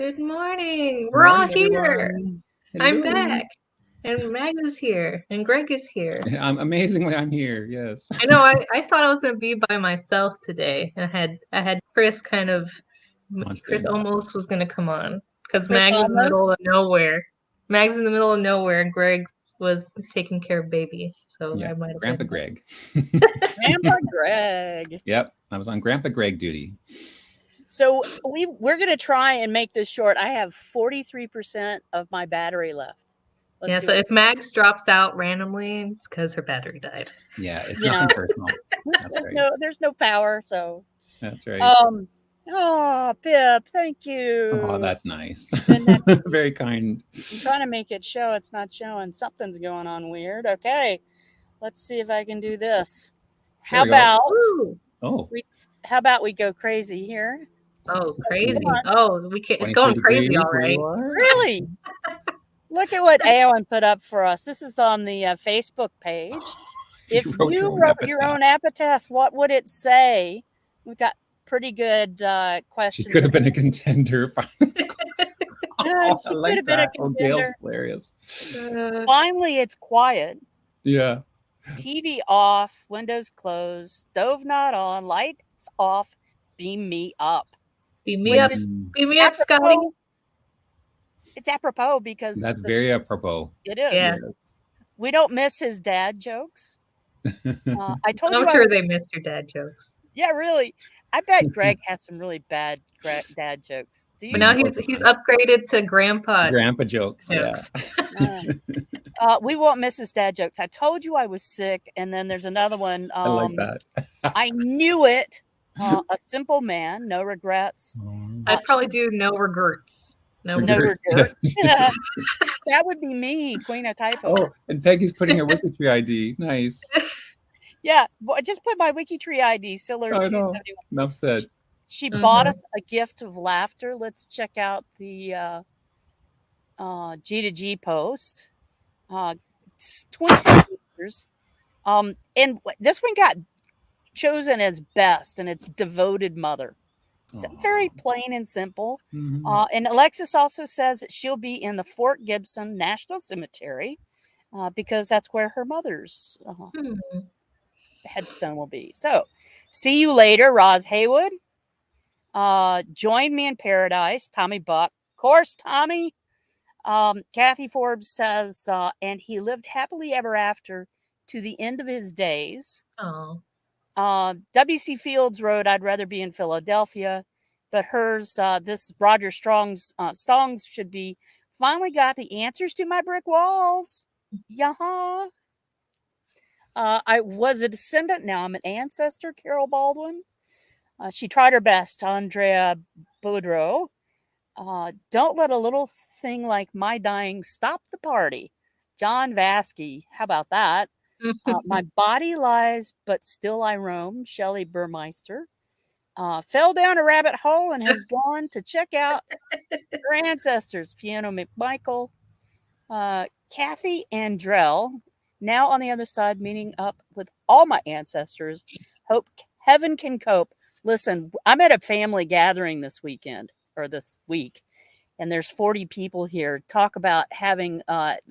Good morning. Good We're all morning, here. everyone. I'm Hello. back. And Mags is here. And Greg is here. Amazingly, I'm here. Yes. I know I thought I was gonna be by myself today. And I had Chris Chris almost was gonna come on. Because Mags is in the middle of nowhere. Mags in the middle of nowhere and Greg was taking care of baby. So Yeah, I might have Grandpa Greg. Grandpa Greg. Yep, I was on Grandpa Greg duty. So we're going to try and make this short. I have 43% of my battery left. Let's so if Mags drops out randomly, it's because her battery died. Yeah, it's nothing personal. That's right. There's no power, so that's right. Oh, Pip, thank you. Oh, that's nice. Very kind. I'm trying to make it show. It's not showing. Something's going on weird. Okay, let's see if I can do this. How about we go crazy here? Oh, crazy. Oh, we can't. It's going crazy, all right. Really? Look at what Aowen put up for us. This is on the Facebook page. If you wrote your own epitaph, what would it say? We've got pretty good questions. She could have been a contender. She could have been a contender. Gail's hilarious. Finally, it's quiet. Yeah. TV off, windows closed, stove not on, lights off. Beam me up. Beam me up. Beam me up, Scotty. It's apropos because that's very apropos. It is. Yeah. We don't miss his dad jokes. I told I'm sure they missed your dad jokes. Yeah, really. I bet Greg has some really bad dad jokes. But now he's upgraded to grandpa jokes. Yeah. We won't miss his dad jokes. I told you I was sick, and then there's another one. I like that. I knew it. A simple man, no regrets. I'd probably do no regrets. No regrets. That would be me, Queen of Typo. Oh, and Peggy's putting her WikiTree ID. Nice. Yeah, I just put my WikiTree ID. Sillers 271. Enough said. She bought us a gift of laughter. Let's check out the G2G post. 27 years. And this one got chosen as best, and it's devoted mother. It's very plain and simple. Mm-hmm. And Alexis also says that she'll be in the Fort Gibson National Cemetery because that's where her mother's headstone will be. So, see you later, Roz Haywood. Join me in paradise, Tommy Buck. Of course, Tommy. Kathy Forbes says, and he lived happily ever after to the end of his days. Oh. W.C. Fields wrote, I'd rather be in Philadelphia, but hers, this Roger Stong's should be, finally got the answers to my brick walls. Yaha. I was a descendant, now I'm an ancestor, Carol Baldwin. She tried her best, Andrea Boudreau. Don't let a little thing like my dying stop the party. John Vasky, how about that? My body lies, but still I roam. Shelley Burmeister fell down a rabbit hole and has gone to check out her ancestors. Fiona McMichael, Kathy Andrell, now on the other side, meeting up with all my ancestors. Hope heaven can cope. Listen, I'm at a family gathering this week, and there's 40 people here. Talk about having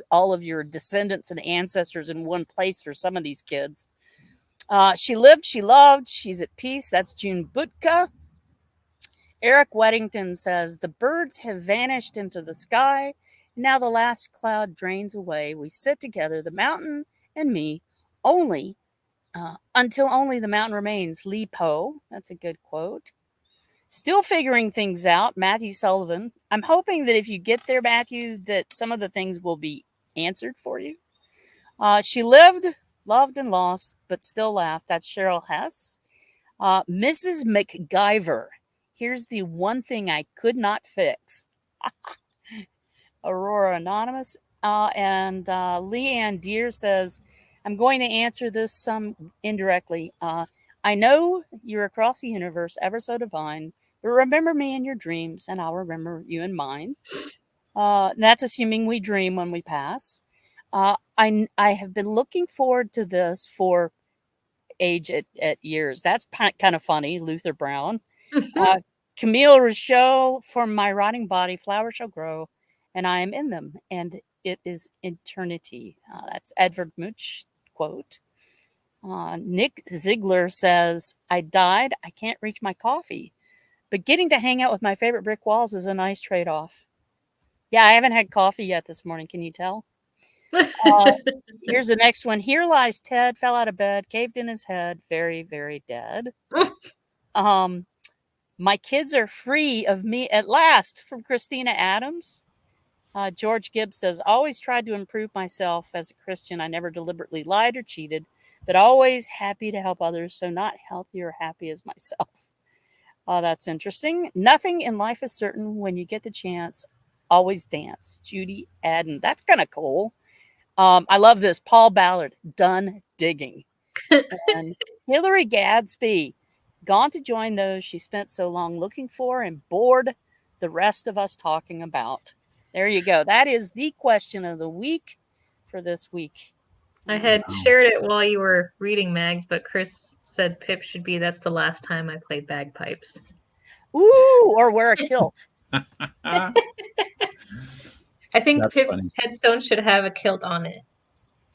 all of your descendants and ancestors in one place for some of these kids. She lived, she loved, she's at peace. That's June Butka. Eric Weddington says, the birds have vanished into the sky. Now the last cloud drains away. We sit together, the mountain and me, only until only the mountain remains. Lee Poe, that's a good quote. Still figuring things out, Matthew Sullivan. I'm hoping that if you get there, Matthew, that some of the things will be answered for you. She lived, loved, and lost, but still laughed. That's Cheryl Hess. Mrs. McGyver. Here's the one thing I could not fix. Aurora Anonymous. And Leanne Deere says, I'm going to answer this some indirectly. I know you're across the universe, ever so divine, but remember me in your dreams, and I'll remember you in mine. That's assuming we dream when we pass. I have been looking forward to this for age at years. That's kind of funny, Luther Brown. Camille Rousseau, "For my rotting body, flowers shall grow, and I am in them, and it is eternity." That's Edvard Munch quote. Nick Ziegler says, "I died. I can't reach my coffee, but getting to hang out with my favorite brick walls is a nice trade-off." Yeah, I haven't had coffee yet this morning. Can you tell? Here's the next one. "Here lies Ted, fell out of bed, caved in his head, very, very dead." "My kids are free of me at last," from Christina Adams. George Gibbs says, "Always tried to improve myself as a Christian. I never deliberately lied or cheated, but always happy to help others, so not healthy or happy as myself." That's interesting. "Nothing in life is certain. When you get the chance, always dance." Judy Adden. That's kind of cool. I love this. Paul Ballard, "Done digging." And Hillary Gadsby, "Gone to join those she spent so long looking for and bored the rest of us talking about." There you go. That is the question of the week for this week. I had shared it while you were reading, Mags, but Chris said Pip should be "That's the last time I played bagpipes." Ooh, or wear a kilt. I think That's Pip's funny. headstone should have a kilt on it.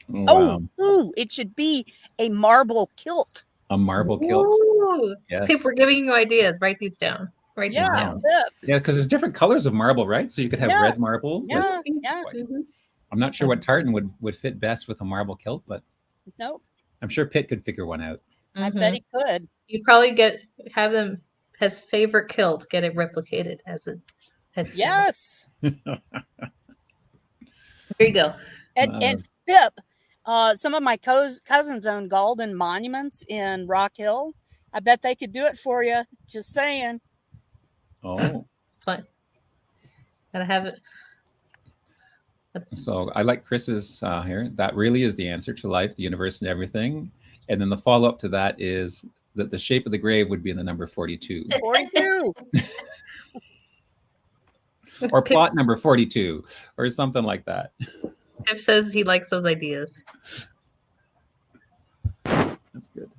Wow. Ooh, it should be a marble kilt. A marble kilt. Ooh. Yes. Pip, we're giving you ideas. Write these down. Write these down. Pip. Yeah, because there's different colors of marble, right? So you could have red marble. Yeah. I'm not sure what tartan would fit best with a marble kilt, but Nope. I'm sure Pitt could figure one out. I bet he could. You probably have them his favorite kilt, get it replicated as a headstone. Yes. There you go. And Pip, some of my cousins own Galden monuments in Rock Hill. I bet they could do it for you. Just saying. Oh. Fine. Gotta have it. So I like Chris's here. "That really is the answer to life, the universe, and everything." And then the follow-up to that is that the shape of the grave would be in the number 42. 42. Or plot number 42 or something like that. Pip says he likes those ideas. That's good.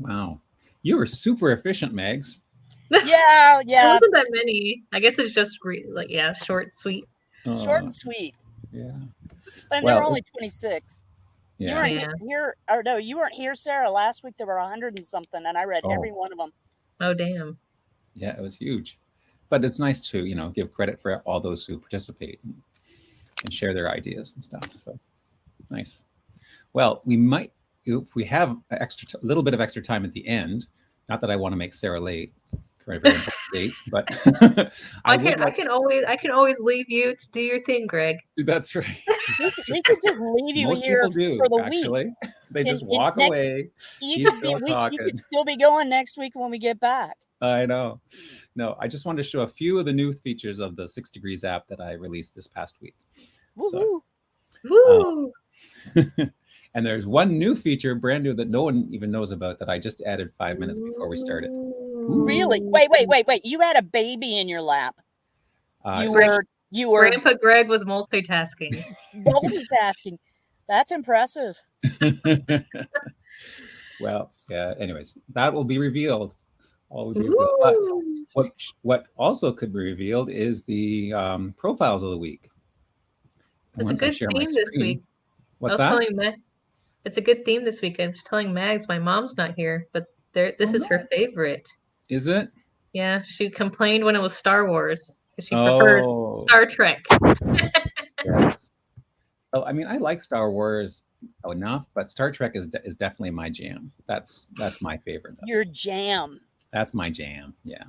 Wow. You were super efficient, Megs. Yeah. There wasn't that many. I guess it's just short, sweet. Short and sweet. Yeah. And there were only 26. Yeah. You weren't here, or no, you weren't here, Sarah. Last week there were 100 and something, and I read every one of them. Oh, damn. Yeah, it was huge. But it's nice to, give credit for all those who participate and share their ideas and stuff. So nice. Well, we might, if we have a little bit of extra time at the end, not that I want to make Sarah late for a very important date, but I can always leave you to do your thing, Greg. That's right. We could just leave you Most here people do, for the actually. week. They just walk away. You could still be going next week when we get back. I know. No, I just wanted to show a few of the new features of the 6 Degrees app that I released this past week. Woo-hoo. Woo! And there's one new feature, brand new, that no one even knows about, that I just added 5 minutes before we started. Really? Wait. You had a baby in your lap. You were. Grandpa Greg was multitasking. Multitasking. That's impressive. Well, yeah. Anyways, that will be revealed. All will be revealed. But what also could be revealed is the profiles of the week. It's a good theme this week. What's that? It's a good theme this week. I was telling Mags my mom's not here, but this is her favorite. Is it? Yeah, she complained when it was Star Wars. She preferred Star Trek. Yes. Well, I mean, I like Star Wars enough, but Star Trek is definitely my jam. That's my favorite. Your jam. That's my jam. Yeah.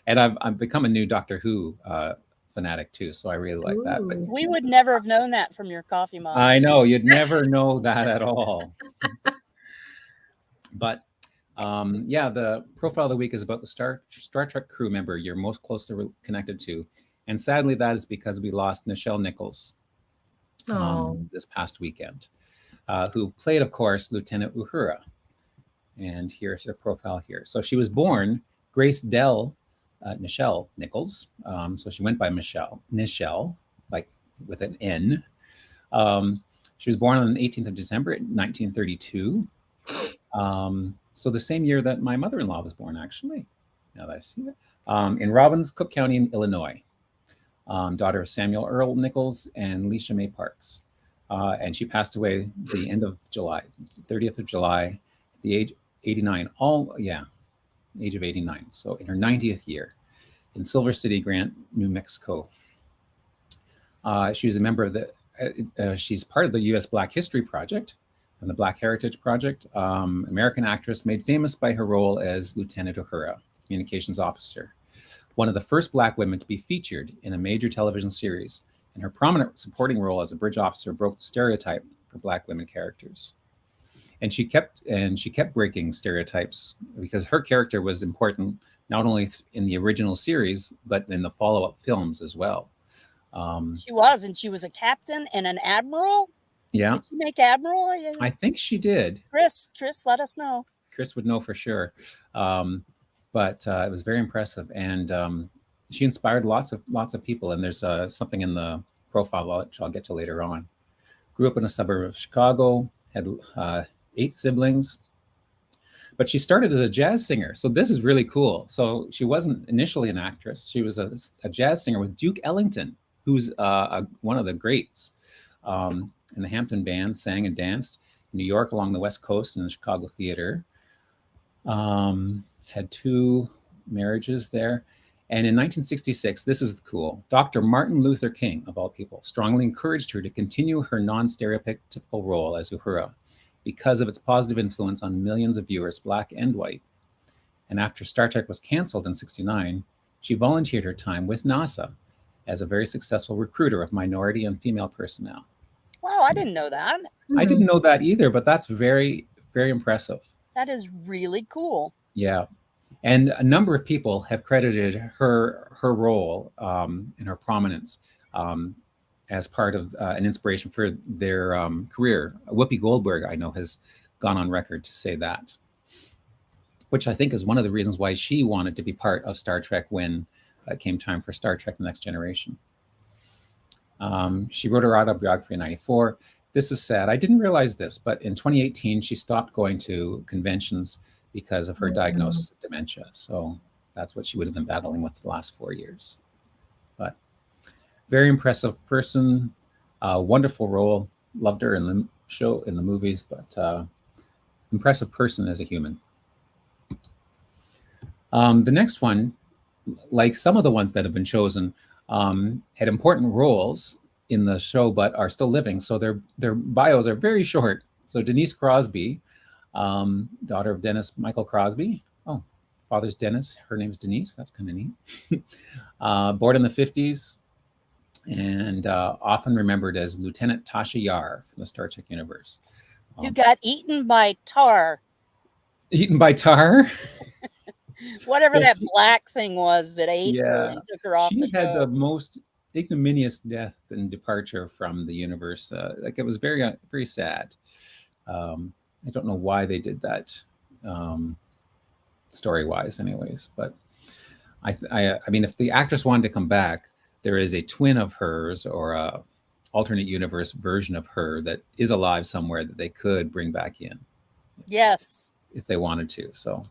And I've become a new Doctor Who fanatic too, so I really like that. But we would never have known that from your coffee mug. I know, you'd never know that at all. But the profile of the week is about the Star Trek crew member you're most closely connected to, and sadly that is because we lost Nichelle Nichols this past weekend, who played, of course, Lieutenant Uhura. And here's her profile here. So she was born Grace Dell Nichelle Nichols. So she went by Nichelle, like with an N. She was born on the 18th of December 1932. So the same year that my mother-in-law was born, actually, now that I see it, in Robbins, Cook County in Illinois. Daughter of Samuel Earl Nichols and Leisha May Parks. And she passed away the end of July, 30th of July, at the age 89, age of 89. So in her 90th year in Silver City, Grant, New Mexico. She was a member of she's part of the U.S. Black History Project and the Black Heritage Project. American actress made famous by her role as Lieutenant Uhura, communications officer, one of the first Black women to be featured in a major television series, and her prominent supporting role as a bridge officer broke the stereotype for Black women characters. And she kept breaking stereotypes because her character was important not only in the original series but in the follow-up films as well. She was a captain and an admiral. Yeah. Did she make admiral? I think she did. Chris, let us know. Chris would know for sure. But it was very impressive, and she inspired lots of people. And there's something in the profile which I'll get to later on. Grew up in a suburb of Chicago, had 8 siblings, but she started as a jazz singer. So this is really cool. So she wasn't initially an actress; she was a jazz singer with Duke Ellington, who's one of the greats in the Hampton Band. Sang and danced in New York, along the West Coast, in the Chicago theater. Had 2 marriages there. And in 1966, this is cool, Dr. Martin Luther King, of all people, strongly encouraged her to continue her non-stereotypical role as Uhura because of its positive influence on millions of viewers, Black and white. And after Star Trek was canceled in '69, she volunteered her time with NASA as a very successful recruiter of minority and female personnel. Wow, I didn't know that. I didn't know that either, but that's very, very impressive. That is really cool. Yeah. And a number of people have credited her role and her prominence as part of an inspiration for their career. Whoopi Goldberg, I know, has gone on record to say that, which I think is one of the reasons why she wanted to be part of Star Trek when it came time for Star Trek: The Next Generation. She wrote her autobiography in '94. This is sad. I didn't realize this, but in 2018, she stopped going to conventions because of her diagnosis of dementia. So that's what she would have been battling with the last 4 years. But very impressive person, wonderful role. Loved her in the show, in the movies, but impressive person as a human. The next one, like some of the ones that have been chosen, had important roles in the show, but are still living. So their bios are very short. So Denise Crosby, daughter of Dennis Michael Crosby. Oh, father's Dennis. Her name's Denise. That's kind of neat. Born in the 50s and often remembered as Lieutenant Tasha Yar from the Star Trek universe. You got eaten by tar. Eaten by tar? Whatever that black thing was that ate her and took her off the show. She had the most ignominious death and departure from the universe. Like, it was very, very sad. I don't know why they did that, story-wise, anyways. But I mean, if the actress wanted to come back, there is a twin of hers or a alternate universe version of her that is alive somewhere that they could bring back in. Yes, if they wanted to. So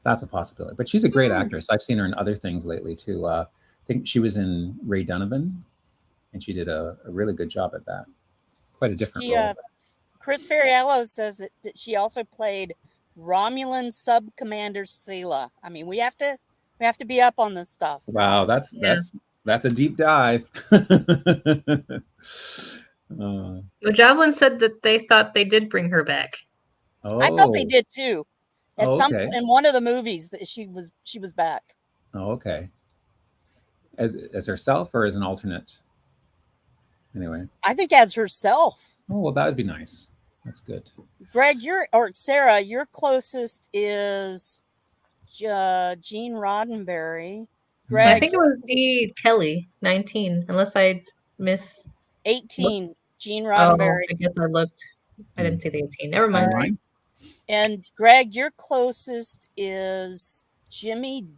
that's a possibility. But she's a great actress. I've seen her in other things lately too. I think she was in Ray Donovan, and she did a really good job at that. Quite a different role. Chris Ferriello says that she also played Romulan Sub Commander Sela. I mean, we have to be up on this stuff. Wow, that's a deep dive. Javelin said that they thought they did bring her back. Oh. I thought they did too. Okay. In one of the movies that she was back. Oh, okay. As herself or as an alternate? Anyway. I think as herself. Oh, well, that would be nice. That's good. Greg, Sarah, your closest is Gene Roddenberry. Greg, I think it was D. Kelly, 19, unless I miss 18. Look. Gene Roddenberry. I guess I looked. I didn't see the 18. Never mind. Right. And Greg, your closest is Jimmy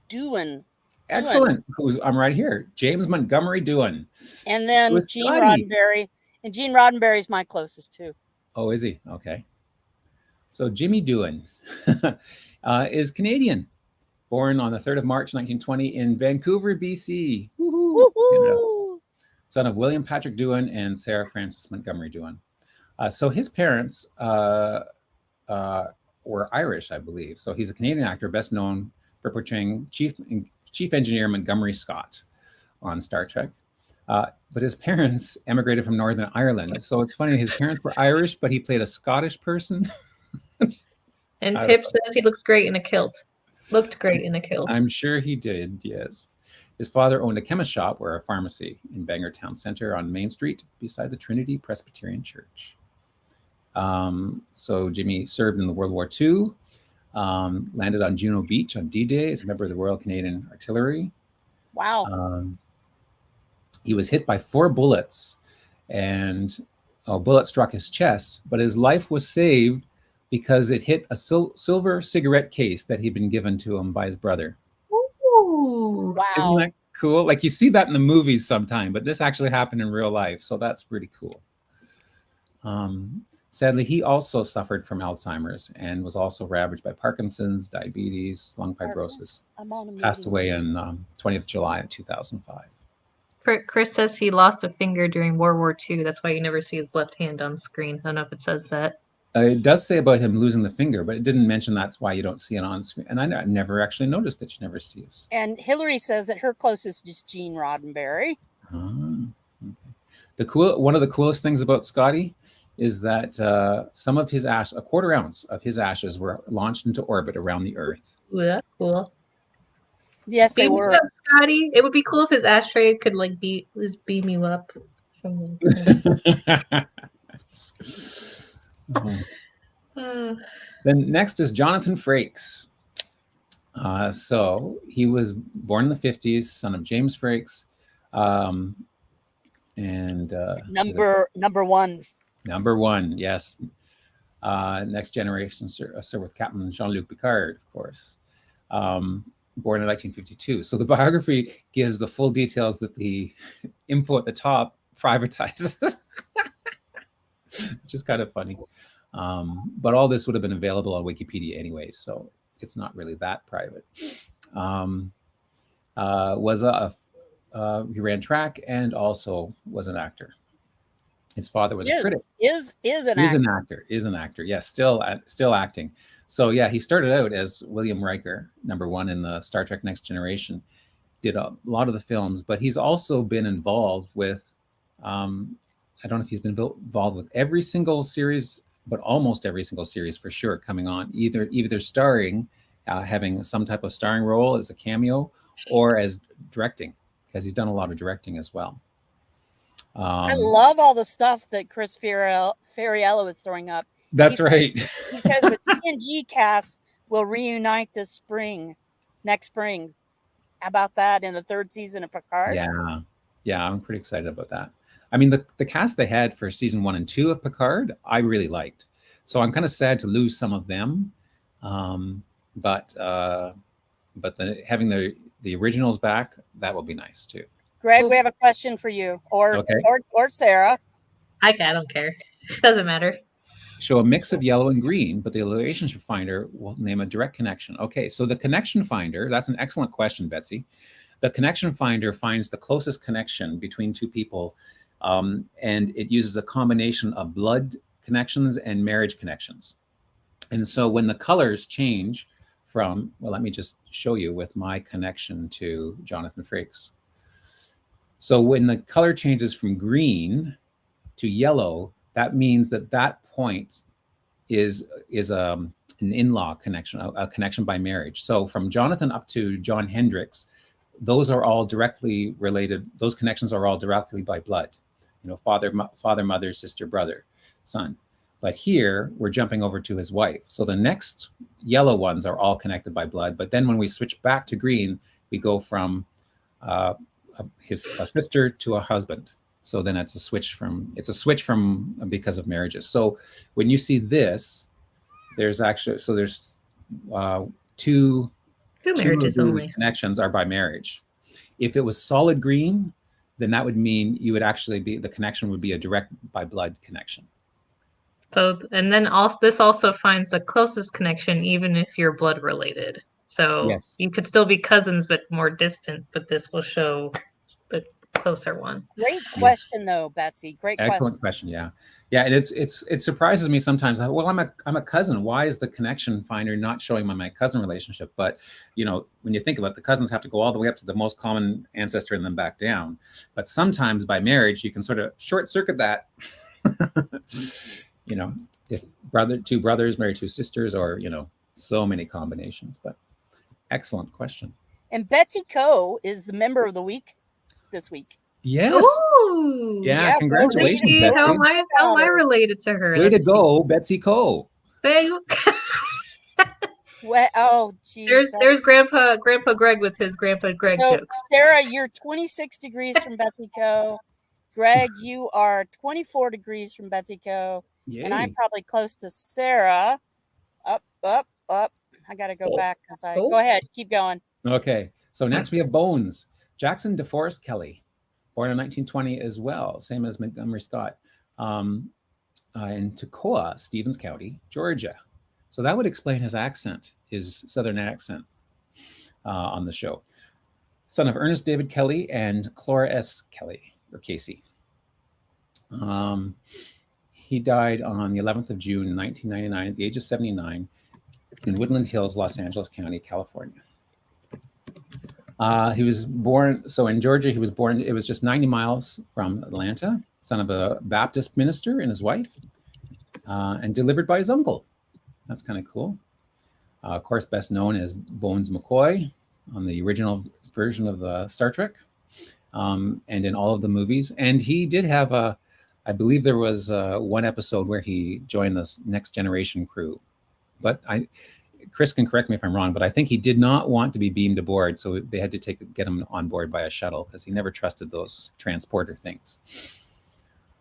Doohan. Excellent. I'm right here. James Montgomery Doohan. And then Gene Roddenberry. And Gene Roddenberry is my closest too. Oh, is he? Okay. So Jimmy Doohan is Canadian, born on the 3rd of March, 1920 in Vancouver, BC. Woohoo! Son of William Patrick Doohan and Sarah Frances Montgomery Doohan. So his parents were Irish, I believe. So he's a Canadian actor, best known for portraying Chief Engineer Montgomery Scott on Star Trek. But his parents emigrated from Northern Ireland. So it's funny, his parents were Irish, but he played a Scottish person. And Pip says he looks great in a kilt. Looked great in a kilt. I'm sure he did, yes. His father owned a chemist shop or a pharmacy in Bangor Town Centre on Main Street beside the Trinity Presbyterian Church. So Jimmy served in the World War II, landed on Juno Beach on D-Day as a member of the Royal Canadian Artillery. Wow. He was hit by 4 bullets, and a bullet struck his chest, but his life was saved because it hit a silver cigarette case that he'd been given to him by his brother. Ooh, wow. Isn't that cool? Like you see that in the movies sometime, but this actually happened in real life. So that's pretty cool. Sadly, he also suffered from Alzheimer's and was also ravaged by Parkinson's, diabetes, lung fibrosis. Passed away on 20th July of 2005. Chris says he lost a finger during World War II. That's why you never see his left hand on screen. I don't know if it says that. It does say about him losing the finger, but it didn't mention that's why you don't see it on screen. And I never actually noticed that you never see it. And Hillary says that her closest is Gene Roddenberry. Okay. One of the coolest things about Scotty is that some of his ash, a quarter ounce of his ashes, were launched into orbit around the Earth. Ooh, that's cool. Yes, they were. Up, Scotty. It would be cool if his ashtray could like beam you up from the Then next is Jonathan Frakes. So he was born in the 50s, son of James Frakes, and number one. Number one, yes. Next Generation, sir with Captain Jean-Luc Picard, of course. Born in 1952. So the biography gives the full details that the info at the top privatizes, which is kind of funny. But all this would have been available on Wikipedia anyway, so it's not really that private. He ran track and also was an actor. His father was a critic. Is an actor. Yes, still acting. So yeah, he started out as William Riker, number one in the Star Trek Next Generation. Did a lot of the films, but he's also been involved with, I don't know if he's been involved with every single series, but almost every single series for sure coming on, either starring, having some type of starring role as a cameo, or as directing, because he's done a lot of directing as well. I love all the stuff that Chris Ferriello is throwing up. That's right. He says the TNG cast will reunite next spring. How about that in the 3rd season of Picard? Yeah, I'm pretty excited about that. I mean, the cast they had for season 1 and 2 of Picard, I really liked. So I'm kind of sad to lose some of them, but having the originals back, that will be nice too. Greg, we have a question for you, or Sarah. I don't care. It doesn't matter. Show a mix of yellow and green, but the relationship finder will name a direct connection. Okay, so the connection finder, that's an excellent question, Betsy. The connection finder finds the closest connection between two people, and it uses a combination of blood connections and marriage connections. And so when the colors change from, well, let me just show you with my connection to Jonathan Frakes. So when the color changes from green to yellow, that means that point is an in-law connection, a connection by marriage. So from Jonathan up to John Hendricks, those are all directly related. Those connections are all directly by blood. Father, mother, sister, brother, son. But here we're jumping over to his wife. So the next yellow ones are all connected by blood. But then when we switch back to green, we go from a sister to a husband. So then it's a switch from because of marriages. So when you see this, there's two marriages only. Connections are by marriage. If it was solid green, then that would mean the connection would be a direct by blood connection. So, and then this also finds the closest connection, even if you're blood related. So Yes. you could still be cousins, but more distant. But this will show the closer one. Great question, though, Betsy. Great Excellent question. Yeah, yeah. And it surprises me sometimes. Well, I'm a cousin. Why is the connection finder not showing my cousin relationship? But when you think about it, the cousins have to go all the way up to the most common ancestor and then back down. But sometimes by marriage, you can sort of short circuit that. If two brothers marry two sisters, or so many combinations. But excellent question. And Betsy Coe is the member of the week this week. Yes. Ooh, yeah, congratulations, Betsy. How am I related to her? Way to go, Betsy Coe. Oh, geez. There's Grandpa Greg with his Grandpa Greg jokes. Sarah, you're 26 degrees from Betsy Coe. Greg, you are 24 degrees from Betsy Coe. Yay. And I'm probably close to Sarah. Up. I got to go back. Go ahead. Keep going. Okay. So next we have Bones. Jackson DeForest Kelly, born in 1920 as well, same as Montgomery Scott, in Toccoa, Stevens County, Georgia. So that would explain his accent, his Southern accent on the show. Son of Ernest David Kelly and Clora S. Kelly, or Casey. He died on the 11th of June, 1999, at the age of 79, in Woodland Hills, Los Angeles County, California. He was born, so in Georgia, he was born, it was just 90 miles from Atlanta, son of a Baptist minister and his wife, and delivered by his uncle. That's kind of cool. Of course, best known as Bones McCoy on the original version of Star Trek, and in all of the movies. And he did have I believe there was one episode where he joined this Next Generation crew. But Chris can correct me if I'm wrong, but I think he did not want to be beamed aboard, so they had to get him on board by a shuttle because he never trusted those transporter things.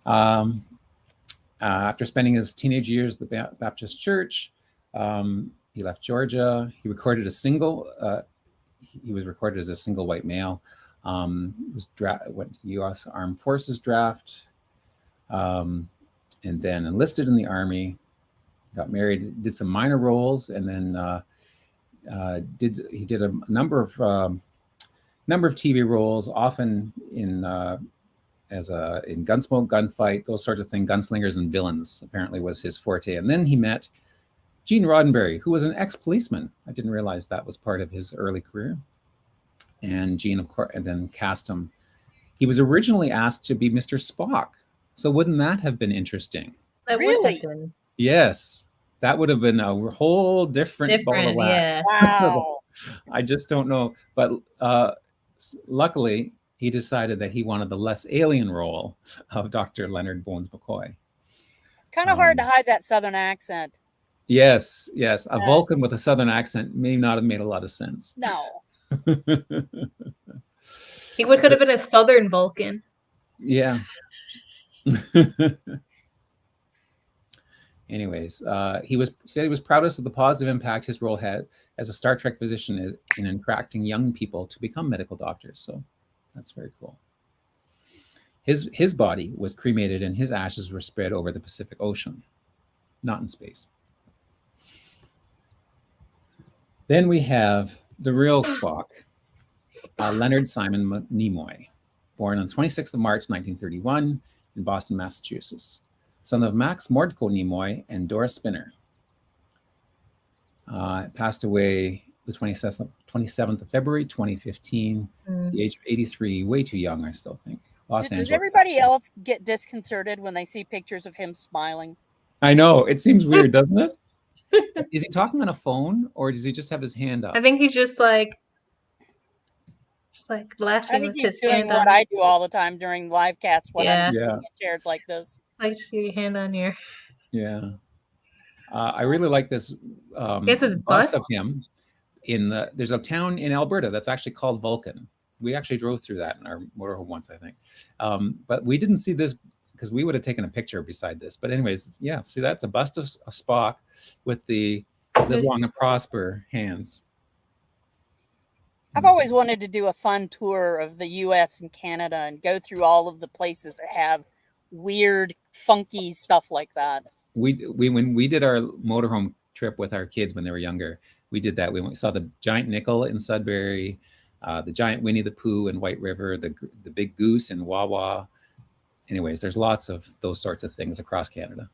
After spending his teenage years at the Baptist Church, he left Georgia. He recorded a single. He was recorded as a single white male. Went to the U.S. Armed Forces draft, and then enlisted in the Army. Got married, did some minor roles, and then did a number of TV roles, often in Gunsmoke, Gunfight, those sorts of things. Gunslingers and Villains apparently was his forte. And then he met Gene Roddenberry, who was an ex-policeman. I didn't realize that was part of his early career. And Gene, of course, and then cast him. He was originally asked to be Mr. Spock. So wouldn't that have been interesting? Really? Yes, that would have been a whole different ball of wax. Yeah. Wow. I just don't know. But luckily, he decided that he wanted the less alien role of Dr. Leonard Bones McCoy. Kind of hard to hide that Southern accent. Yes. A Vulcan with a Southern accent may not have made a lot of sense. No. He could have been a Southern Vulcan. Yeah. Anyways, he said he was proudest of the positive impact his role had as a Star Trek physician in attracting young people to become medical doctors. So that's very cool. His body was cremated and his ashes were spread over the Pacific Ocean, not in space. Then we have the real Spock, Leonard Simon Nimoy, born on the 26th of March, 1931 in Boston, Massachusetts. Son of Max Mordko Nimoy and Doris Spinner. Passed away the 27th of February, 2015, the age of 83, way too young, I still think. Los Angeles. Does everybody else get disconcerted when they see pictures of him smiling? I know, it seems weird, doesn't it? Is he talking on a phone or does he just have his hand up? I think he's just like laughing. I think he's doing what I do all the time during LiveCast when I'm sitting in chairs like this. Like just your hand on your. Yeah. I really like this bust of him. There's a town in Alberta that's actually called Vulcan. We actually drove through that in our motorhome once, I think. But we didn't see this because we would have taken a picture beside this. But anyways, yeah, see, that's a bust of Spock with the live long and prosper hands. I've always wanted to do a fun tour of the U.S. and Canada and go through all of the places that have weird, funky stuff like that. when we did our motorhome trip with our kids when they were younger, we did that. We saw the giant nickel in Sudbury, the giant Winnie the Pooh in White River, the big goose in Wawa. Anyways, there's lots of those sorts of things across Canada.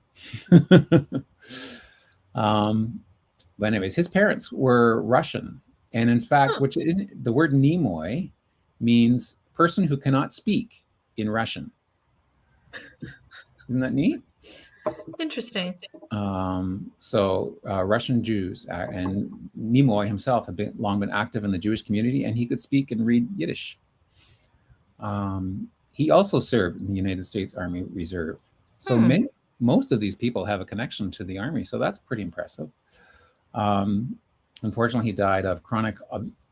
But anyways, his parents were Russian. And in fact, which is the word Nimoy means person who cannot speak in Russian. Isn't that neat? Interesting. So Russian Jews and Nimoy himself had long been active in the Jewish community, and he could speak and read Yiddish. He also served in the United States Army Reserve. So most of these people have a connection to the Army. So that's pretty impressive. Unfortunately, he died of chronic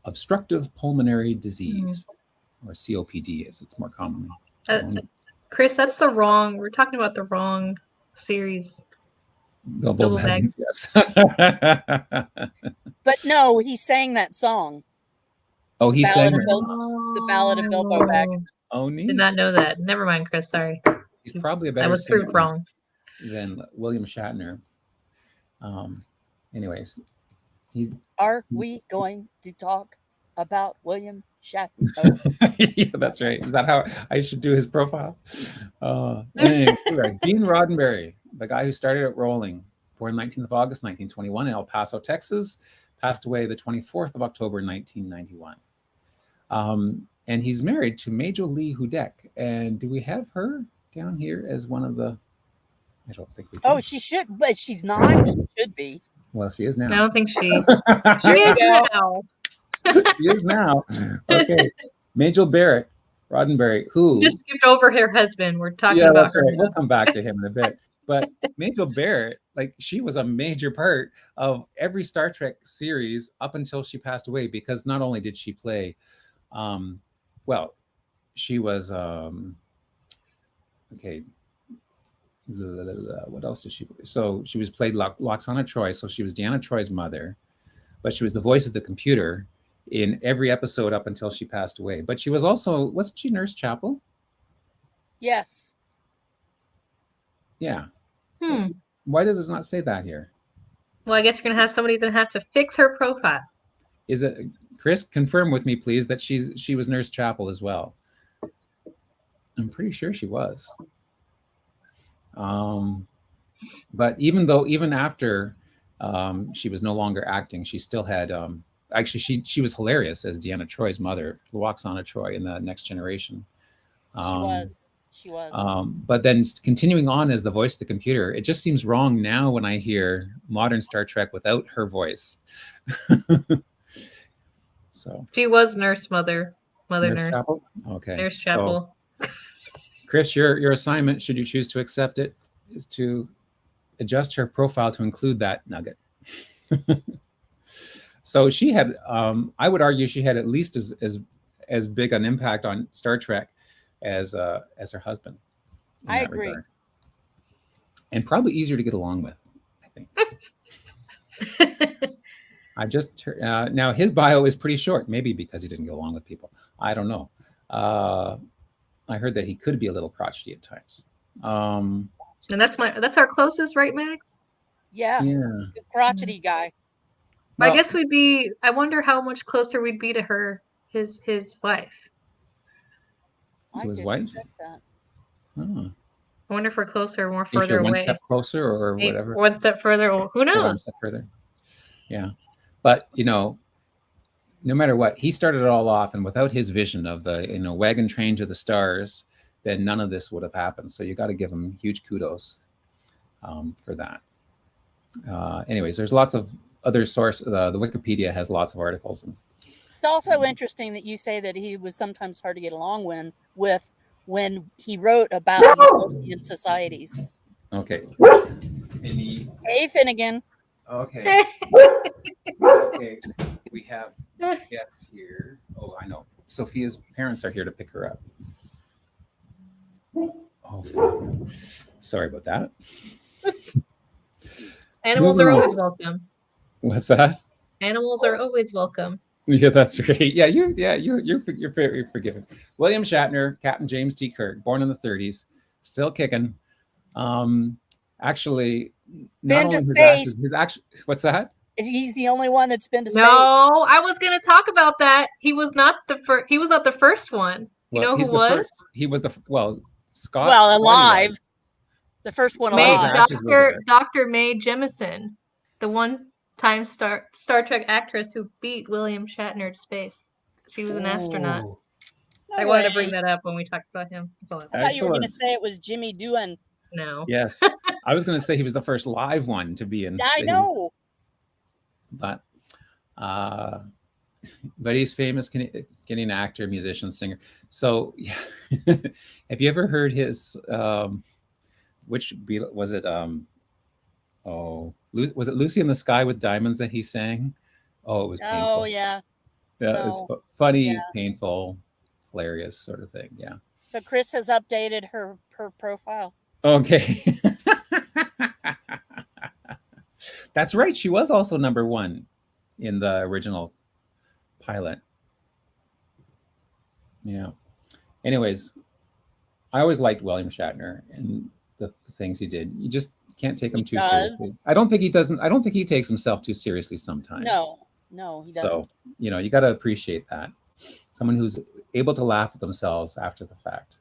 obstructive pulmonary disease, or COPD, as it's more commonly known. Chris, we're talking about the wrong series. Bilbo Baggins, yes. But no, he sang that song. Oh, he sang the Ballad of Bilbo Baggins. Oh, neat. Did not know that. Never mind, Chris. Sorry. He's probably a better I was proved wrong than William Shatner. Anyways, Are we going to talk about William Shatner? Yeah, that's right. Is that how I should do his profile? Anyway, Gene Roddenberry, the guy who started at Rolling, born 19th of August 1921 in El Paso, Texas, passed away the 24th of October 1991. And he's married to Major Lee Hudek. And do we have her down here as one of the? I don't think we do. Oh, she should, but she's not. She should be. Well, she is now. I don't think she is now. She is now. Okay. Major Barrett, Roddenberry, who just skipped over her husband. We're talking about that's her. Right. We'll come back to him in a bit. But Major Barrett, she was a major part of every Star Trek series up until she passed away, because not only did she play, she was what else did she play? So she was played Loxana Troy, so she was Deanna Troy's mother, but she was the voice of the computer in every episode up until she passed away. But she was also, wasn't she Nurse Chapel? Yes. Yeah. Why does it not say that here? Well, I guess you're gonna have to fix her profile. Is it, Chris? Confirm with me, please, that she was Nurse Chapel as well. I'm pretty sure she was. But even after she was no longer acting, she still had actually she was hilarious as Deanna Troy's mother, Loxana Troy, in the Next Generation. She was. But then continuing on as the voice of the computer, it just seems wrong now when I hear modern Star Trek without her voice. So she was Nurse Mother Nurse. Chapel? Okay. Nurse Chapel. So, Chris, your assignment, should you choose to accept it, is to adjust her profile to include that nugget. So she had, I would argue, she had at least as big an impact on Star Trek as her husband. I agree. Regard. And probably easier to get along with, I think. I just now his bio is pretty short, maybe because he didn't get along with people. I don't know. I heard that he could be a little crotchety at times. And that's our closest, right, Max? Yeah. Good crotchety guy. Well, I guess I wonder how much closer we'd be to his wife. To his wife? I wonder if we're closer, more further away. One step closer or whatever. One step further, or who knows? One step further. Yeah. But, no matter what, he started it all off, and without his vision of the, wagon train to the stars, then none of this would have happened. So you got to give him huge kudos for that. Anyways, there's lots of other sources. The Wikipedia has lots of articles. It's also interesting that you say that he was sometimes hard to get along with when he wrote about utopian societies. Okay. Hey, Finnegan. Okay. Okay. We have guests here. Oh, I know. Sophia's parents are here to pick her up. Oh, sorry about that. Animals are always welcome. What's that? Animals are always welcome. Yeah, that's right. Yeah, you're forgiven. William Shatner, Captain James T. Kirk, born in the 30s, still kicking. Actually, not only his actions, his action. What's that? He's the only one that's been to space. No, I was going to talk about that. He was not the first. He was not the first one. You know who was? He was Scott. Well, alive. The first one alive. Dr. Mae Jemison, the one-time Star Trek actress who beat William Shatner to space. She was an astronaut. No I wanted to bring that up when we talked about him. I thought you were going to say it was Jimmy Doohan. No. Yes, I was going to say he was the first live one to be in space. I know. But he's famous Canadian actor, musician, singer. So, have you ever heard his? Which was it? Was it Lucy in the Sky with Diamonds that he sang? Oh, it was painful. Oh yeah. Yeah, it was funny, painful, hilarious sort of thing. Yeah. So Chris has updated her profile. Okay. That's right. She was also number 1 in the original pilot. Yeah. Anyways, I always liked William Shatner and the things he did. You just can't take him too seriously. I don't think he takes himself too seriously sometimes. No, he doesn't. So, you got to appreciate that. Someone who's able to laugh at themselves after the fact.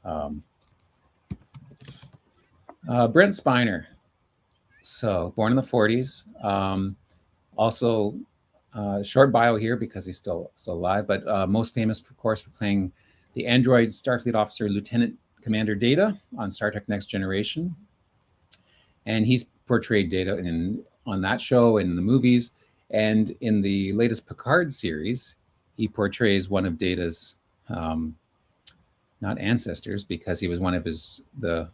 Brent Spiner. So, born in the 40s. Also, short bio here because he's still alive, but most famous, of course, for playing the android Starfleet officer Lieutenant Commander Data on Star Trek Next Generation. And he's portrayed Data on that show, in the movies, and in the latest Picard series, he portrays one of Data's, not ancestors, because he was one of the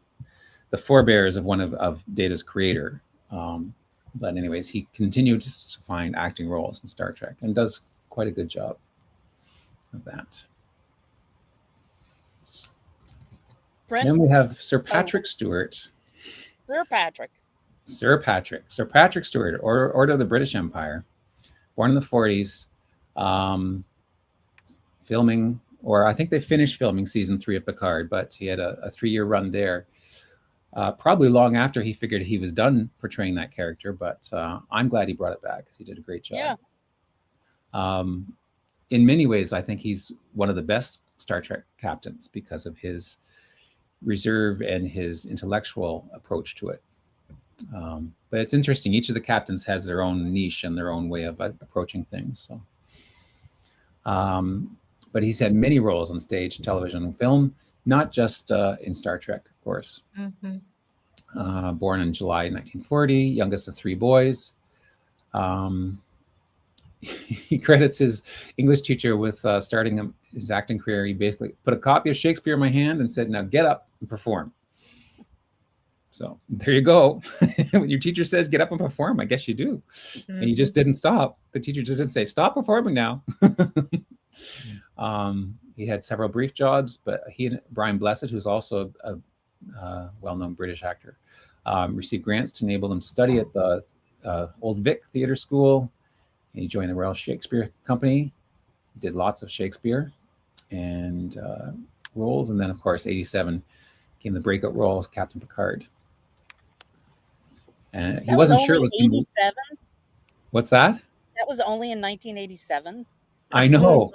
forebears of one of Data's creator. But anyways, he continued to find acting roles in Star Trek and does quite a good job of that. Then we have Sir Patrick Stewart. Sir Patrick Stewart, Order of the British Empire, born in the 40s, filming, or I think they finished filming season 3 of Picard, but he had a 3-year run there. Probably long after he figured he was done portraying that character, but I'm glad he brought it back because he did a great job. Yeah. In many ways, I think he's one of the best Star Trek captains because of his reserve and his intellectual approach to it. But it's interesting. Each of the captains has their own niche and their own way of approaching things. So, but he's had many roles on stage, television, and film, not just in Star Trek, of course. Mm-hmm. Born in July 1940, youngest of 3 boys. He credits his English teacher with starting his acting career. He basically put a copy of Shakespeare in my hand and said, "Now get up and perform." So there you go. When your teacher says get up and perform, I guess you do. Mm-hmm. And he just didn't stop. The teacher just didn't say, "Stop performing now." He had several brief jobs, but he and Brian Blessed, who's also a well-known British actor, received grants to enable them to study at the Old Vic Theatre School. And he joined the Royal Shakespeare Company, did lots of Shakespeare and roles. And then, of course, 1987 came the breakout role as Captain Picard. And he wasn't sure it was 87. What's that? That was only in 1987. I know.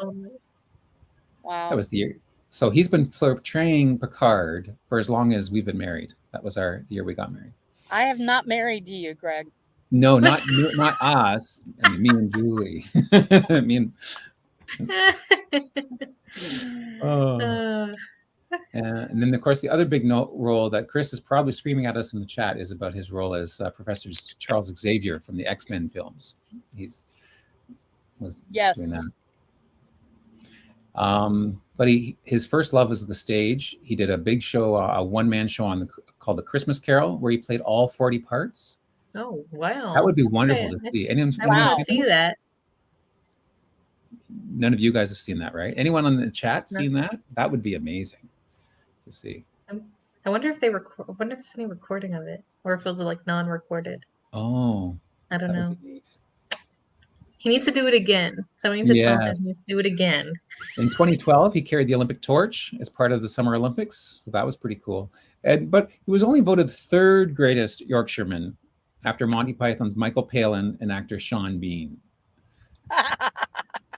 Wow. That was the year. So he's been portraying Picard for as long as we've been married. That was the year we got married. I have not married you, Greg. No, not us. I mean, me and Julie. And then, of course, the other big role that Chris is probably screaming at us in the chat is about his role as Professor Charles Xavier from the X-Men films. Was doing that. But his first love was the stage. He did a big show, a one-man show called The Christmas Carol, where he played all 40 parts. Oh, wow. That would be wonderful to see. I want to see that. None of you guys have seen that, right? Anyone on the chat seen that? That would be amazing to see. I wonder if they record. I wonder if there's any recording of it, or if it was like non-recorded. Oh, I don't know. He needs to do it again. Somebody needs to tell him he Yes. needs to do it again. In 2012, he carried the Olympic torch as part of the Summer Olympics. So that was pretty cool. But he was only voted third greatest Yorkshireman after Monty Python's Michael Palin and actor Sean Bean.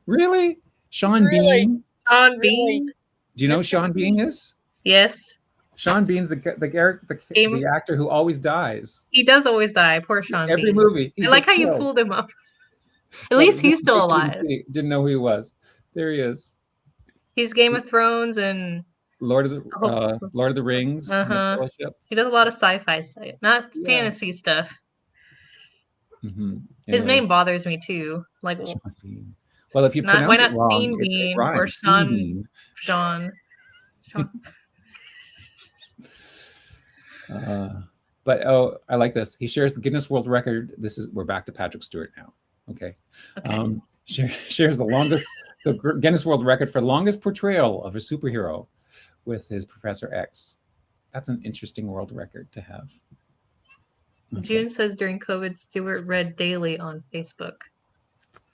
Really? Sean Really? Bean? Sean Really? Bean? Do you know who Mr. Sean Bean is? Yes. Sean Bean's the actor who always dies. He does always die. Poor Sean Bean. Every movie. I like how you pulled him up. At Well, least he's just in still case you alive. didn't know who he was. There he is. He's Game of Thrones and Lord of the Rings. And the Fellowship. he does a lot of sci-fi stuff, not fantasy stuff. Mm-hmm. His name bothers me too. Like, well, if you pronounce why it not wrong, Sean Bean or Sean? But I like this. He shares the Guinness World Record. We're back to Patrick Stewart now. Okay. Shares the Guinness World Record for longest portrayal of a superhero with his Professor X. That's an interesting world record to have. Okay. June says during COVID, Stewart read daily on Facebook.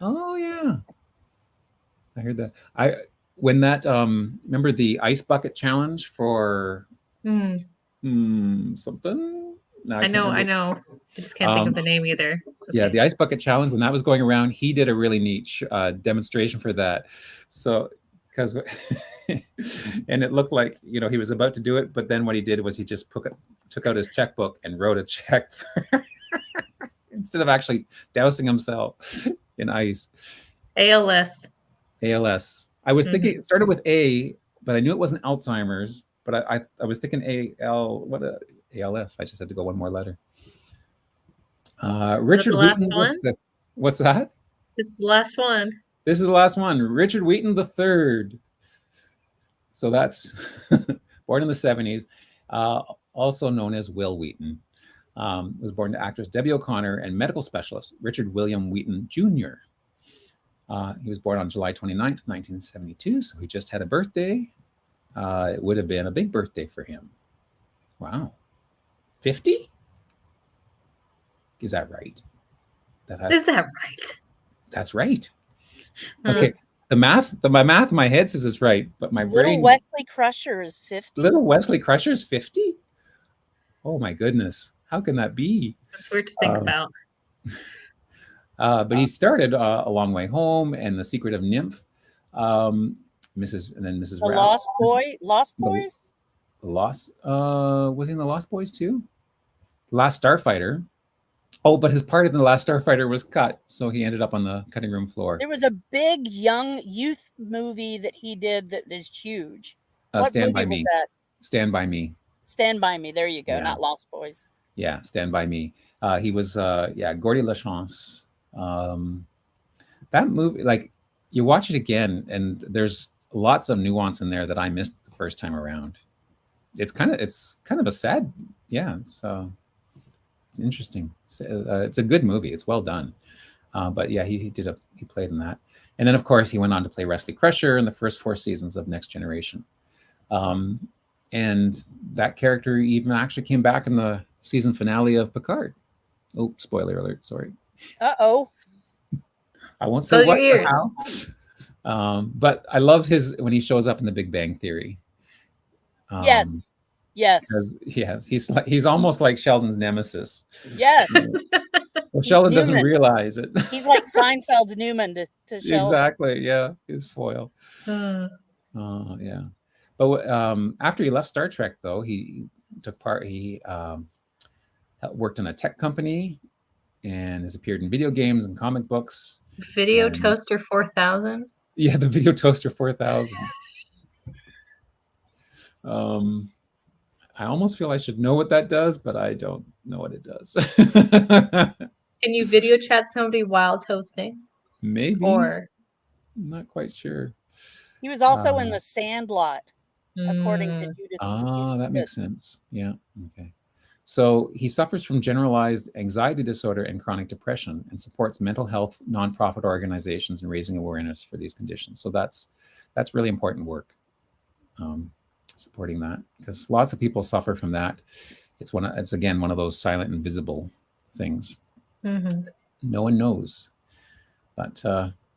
Oh yeah, I heard that. When that remember the ice bucket challenge for something. No, I know. I just can't think of the name either. Okay. Yeah, the ice bucket challenge, when that was going around, he did a really neat demonstration for that. So, because, and it looked like, he was about to do it, but then what he did was he just took out his checkbook and wrote a check for instead of actually dousing himself in ice. ALS. I was thinking it started with A, but I knew it wasn't Alzheimer's. But I was thinking ALS. I just had to go one more letter. Richard Wheaton. What's that? This is the last one. This is the last one. Richard Wheaton III. So that's born in the 70s, also known as Will Wheaton. Was born to actress Debbie O'Connor and medical specialist Richard William Wheaton Jr. He was born on July 29th, 1972. So he just had a birthday. It would have been a big birthday for him. Wow. 50? Is that right? Is that right? That's right. Okay. My math in my head says it's right, but my brain. Little Wesley Crusher is 50. Little Wesley Crusher is 50? Oh my goodness. How can that be? That's weird to think about. But he started A Long Way Home and The Secret of Nymph. Mrs. The Lost Boys? Was he in The Lost Boys too? Last Starfighter. Oh, but his part in The Last Starfighter was cut, so he ended up on the cutting room floor. There was a big young youth movie that he did that is huge. Stand By Me. Stand By Me. Stand By Me. There you go. Yeah. Not Lost Boys. Yeah, Stand By Me. He was Gordy LaChance. That movie, like, you watch it again, and there's lots of nuance in there that I missed the first time around. It's kind of a sad, it's interesting. It's a good movie. It's well done. But yeah, he played in that. And then of course he went on to play Wesley Crusher in the first 4 seasons of Next Generation. And that character even actually came back in the season finale of Picard. Oh, spoiler alert, sorry. Uh-oh. I won't say what or how. But I love when he shows up in The Big Bang Theory. Yes. He's almost like Sheldon's nemesis. Yes. Well, Sheldon doesn't realize it. He's like Seinfeld's Newman to Sheldon. Exactly. Yeah, his foil. Oh yeah. But after he left Star Trek, though, he took part. He worked in a tech company and has appeared in video games and comic books. Video Toaster 4000. Yeah, the Video Toaster 4000. I almost feel I should know what that does, but I don't know what it does. Can you video chat somebody while toasting? Maybe. Or I'm not quite sure. He was also in The Sandlot, according to Judith. That makes sense. Yeah. Okay. So he suffers from generalized anxiety disorder and chronic depression and supports mental health nonprofit organizations in raising awareness for these conditions. So that's really important work, supporting that, because lots of people suffer from that. It's again one of those silent and visible things. No one knows. But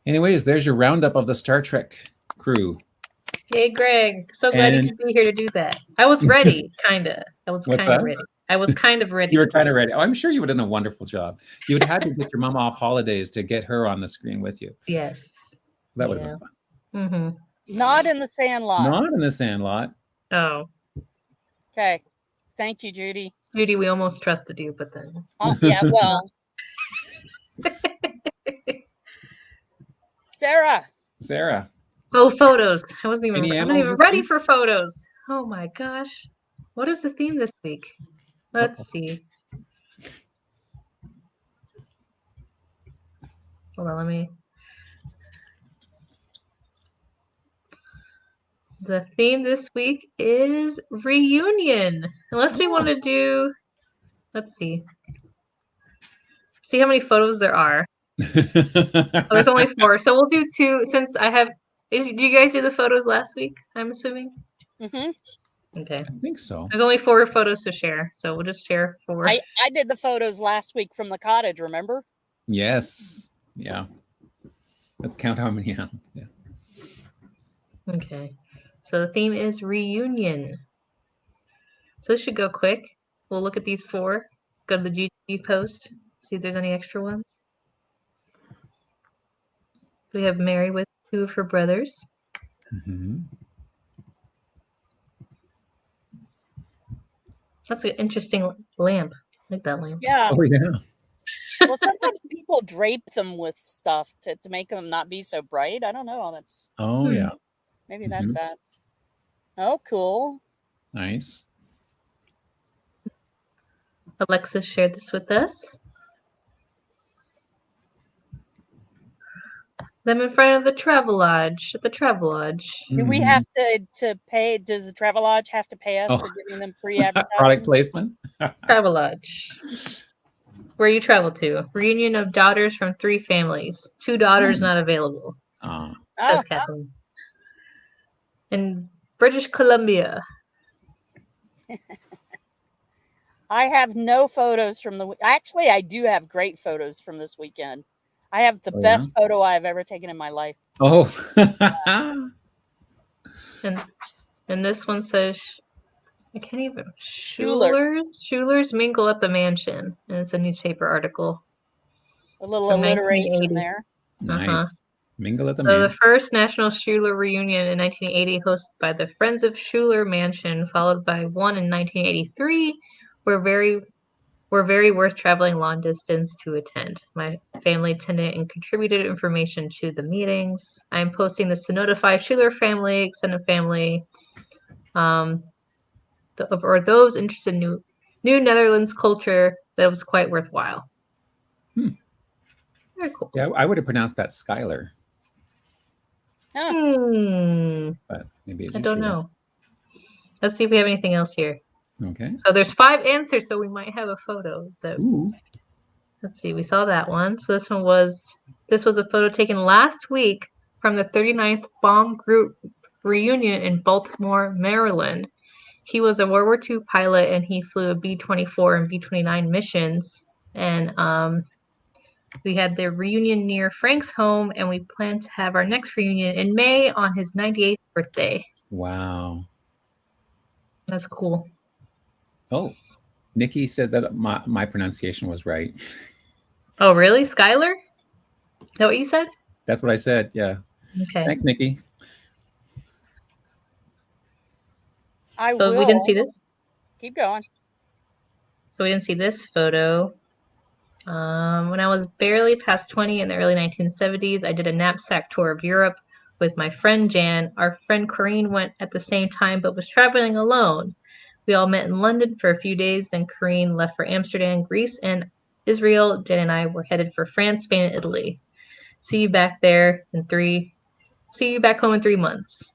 anyways, there's your roundup of the Star Trek crew. Hey, Greg. So glad you could be here to do that. I was ready, kind of. I was kind of ready. I was kind of ready. You were kind of ready. Oh, I'm sure you would have done a wonderful job. You would have had to get your mom off holidays to get her on the screen with you. Yes. That would have been fun. Mm-hmm. Not in the Sandlot. Not in the Sandlot. Oh. Okay. Thank you, Judy. Judy, we almost trusted you, but then. Oh, yeah, well. Sarah. Oh, photos. I wasn't even ready week? for photos. Oh my gosh. What is the theme this week? Let's see. Hold on, let me. The theme this week is reunion. Unless we want to do, let's see. See how many photos there are. There's only 4. So we'll do 2 since I have. Did you guys do the photos last week? I'm assuming. Okay. I think so. There's only 4 photos to share, so we'll just share 4. I did the photos last week from the cottage. Remember? Yes. Yeah. Let's count how many. Yeah. Okay. So the theme is reunion. So this should go quick. We'll look at these 4. Go to the GG post. See if there's any extra ones. We have Mary with 2 of her brothers. That's an interesting lamp. I like that lamp. Yeah. Oh, yeah. Well, sometimes people drape them with stuff to make them not be so bright. I don't know. That's. Oh, yeah. Maybe that's that. Oh, cool. Nice. Alexis shared this with us. Them in front of the Travelodge, at the Travelodge. Do we have to pay? Does the Travelodge have to pay us for giving them free advertising? Product placement? Travelodge. Where you travel to. Reunion of daughters from 3 families. 2 daughters not available. Says Kathleen. In British Columbia. I have no photos from the. Actually, I do have great photos from this weekend. I have the best photo I've ever taken in my life. Oh. and this one says, I can't even. Schuler's mingle at the mansion. And it's a newspaper article. A little alliteration there. Nice. Mingle at the mansion. So the first National Schuler reunion in 1980, hosted by the Friends of Schuler Mansion, followed by one in 1983, were very worth traveling long distance to attend. My family attended and contributed information to the meetings. I'm posting this to notify Schuler family, extended family, or those interested in New Netherlands culture that it was quite worthwhile. Very cool. Yeah, I would have pronounced that Skylar. But maybe I don't know. Let's see if we have anything else here. Okay. So there's 5 answers, so we might have a photo. Let's see. We saw that one. So this was a photo taken last week from the 39th Bomb Group reunion in Baltimore, Maryland. He was a World War II pilot, and he flew a B-24 and B-29 missions. And we had the reunion near Frank's home, and we plan to have our next reunion in May on his 98th birthday. Wow. That's cool. Oh, Nikki said that my pronunciation was right. Oh, really? Skylar? Is that what you said? That's what I said, yeah. Okay. Thanks, Nikki. We didn't see this? Keep going. So we didn't see this photo. When I was barely past 20 in the early 1970s, I did a knapsack tour of Europe with my friend Jan. Our friend Corrine went at the same time, but was traveling alone. We all met in London for a few days. Then Corrine left for Amsterdam, Greece, and Israel. Jen and I were headed for France, Spain, and Italy. See you back home in 3 months.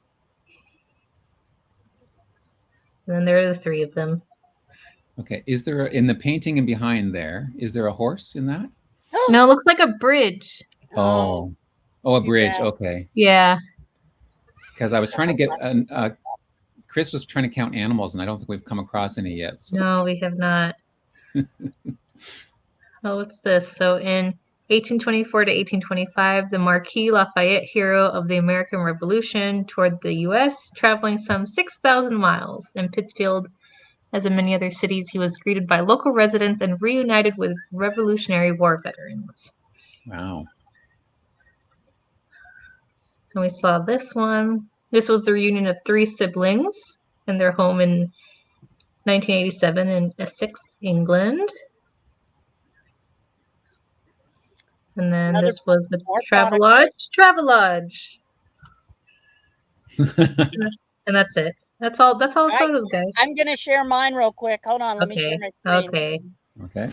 And then there are the 3 of them. Okay. Is there in the painting and behind there? Is there a horse in that? No, it looks like a bridge. Oh, a bridge. Bad. Okay. Yeah. Because I was trying to get Chris was trying to count animals, and I don't think we've come across any yet. So. No, we have not. Oh, what's this? So in 1824 to 1825, the Marquis Lafayette, hero of the American Revolution, toured the U.S., traveling some 6,000 miles. In Pittsfield, as in many other cities, he was greeted by local residents and reunited with Revolutionary War veterans. Wow. And we saw this one. This was the reunion of 3 siblings in their home in 1987 in Essex, England. And then this was the Travelodge. And that's it. That's all the photos, guys. I'm gonna share mine real quick. Hold on, let me share my screen. Okay.